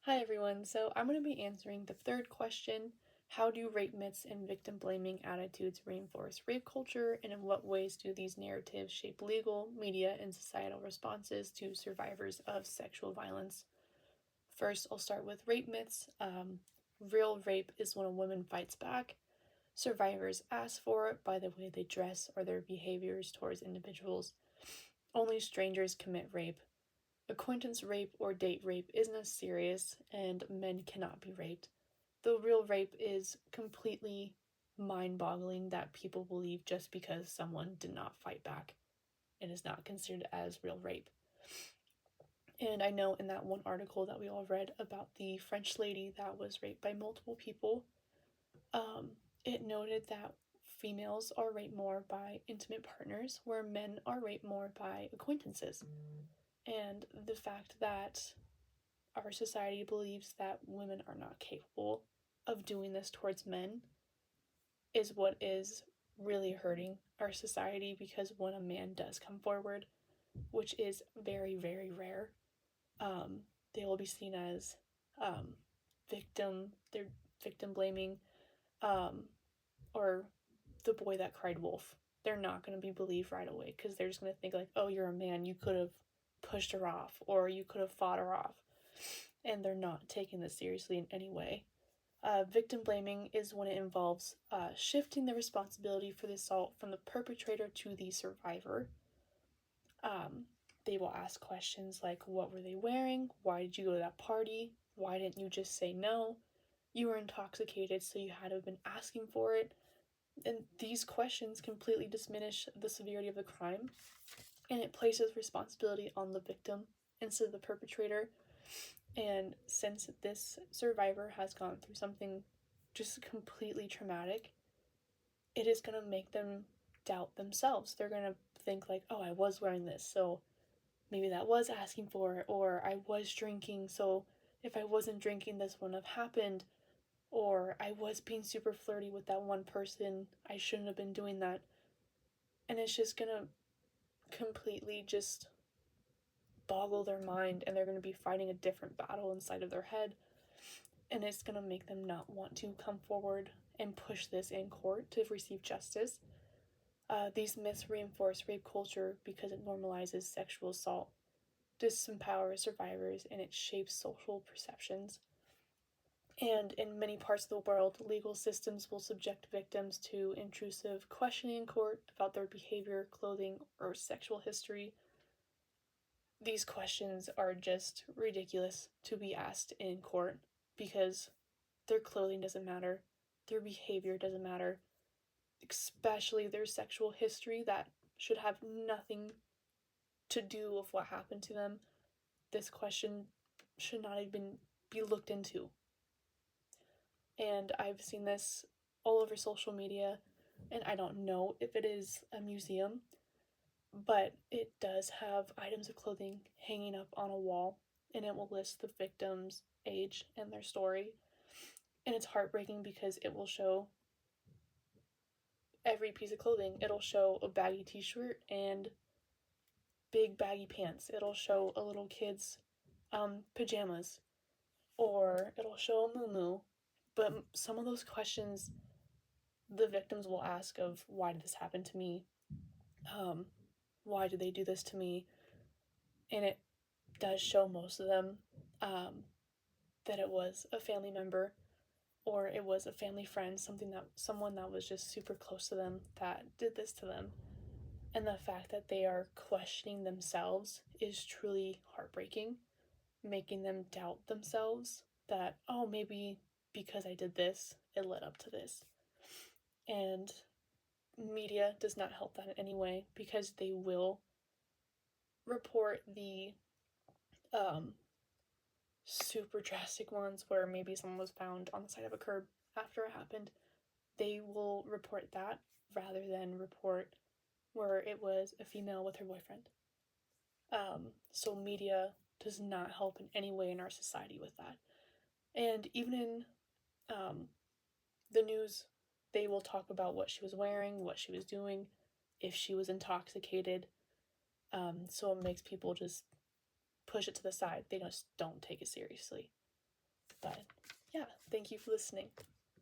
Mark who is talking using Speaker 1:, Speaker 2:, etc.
Speaker 1: Hi everyone, so I'm going to be answering the third question. How do rape myths and victim blaming attitudes reinforce rape culture, and in what ways do these narratives shape legal, media, and societal responses to survivors of sexual violence? First, I'll start with rape myths. Real rape is when a woman fights back. Survivors ask for it by the way they dress or their behaviors towards individuals. Only strangers commit rape. Acquaintance rape or date rape isn't as serious, and men cannot be raped. The real rape is completely mind boggling that people believe just because someone did not fight back. It is not considered as real rape. And I know in that one article that we all read about the French lady that was raped by multiple people, um, it noted that females are raped more by intimate partners, where men are raped more by acquaintances. And the fact that our society believes that women are not capable of doing this towards men is what is really hurting our society, because when a man does come forward, which is very, very rare, um, they will be seen as um, they're victim blaming, um, or the boy that cried wolf. They're not going to be believed right away because they're just going to think, like, oh, you're a man, you could have pushed her off or you could have fought her off. And they're not taking this seriously in any way. Victim blaming is when it involves shifting the responsibility for the assault from the perpetrator to the survivor. Um, they will ask questions like, what were they wearing? Why did you go to that party? Why didn't you just say no? You were intoxicated, so you had to have been asking for it. And these questions completely diminish the severity of the crime, and it places responsibility on the victim instead of the perpetrator. And since this survivor has gone through something just completely traumatic, it is going to make them doubt themselves. They're going to think, like, oh, I was wearing this, so maybe that was asking for it, or I was drinking, so if I wasn't drinking, this wouldn't have happened, or I was being super flirty with that one person, I shouldn't have been doing that. And it's just going to completely just boggle their mind, and they're going to be fighting a different battle inside of their head, and it's going to make them not want to come forward and push this in court to receive justice. These myths reinforce rape culture because it normalizes sexual assault, disempowers survivors, and it shapes social perceptions. And in many parts of the world, legal systems will subject victims to intrusive questioning in court about their behavior, clothing, or sexual history. These questions are just ridiculous to be asked in court because their clothing doesn't matter, their behavior doesn't matter, especially their sexual history that should have nothing to do with what happened to them. This question should not even be looked into. And I've seen this all over social media, and I don't know if it is a museum, but it does have items of clothing hanging up on a wall, and it will list the victim's age and their story. And it's heartbreaking because it will show every piece of clothing. It'll show a baggy t-shirt and big baggy pants. It'll show a little kid's pajamas, or it'll show a muumuu. But some of those questions the victims will ask of, why did this happen to me? Why did they do this to me? And it does show most of them that it was a family member, or it was a family friend, someone that was just super close to them that did this to them. And the fact that they are questioning themselves is truly heartbreaking, making them doubt themselves that, oh, maybe because I did this, it led up to this. And media does not help that in any way, because they will report the um, super drastic ones where maybe someone was found on the side of a curb after it happened. They will report that rather than report where it was a female with her boyfriend. So media does not help in any way in our society with that. And even in um, the news, they will talk about what she was wearing, what she was doing, if she was intoxicated. So it makes people just push it to the side. They just don't take it seriously. But yeah, thank you for listening.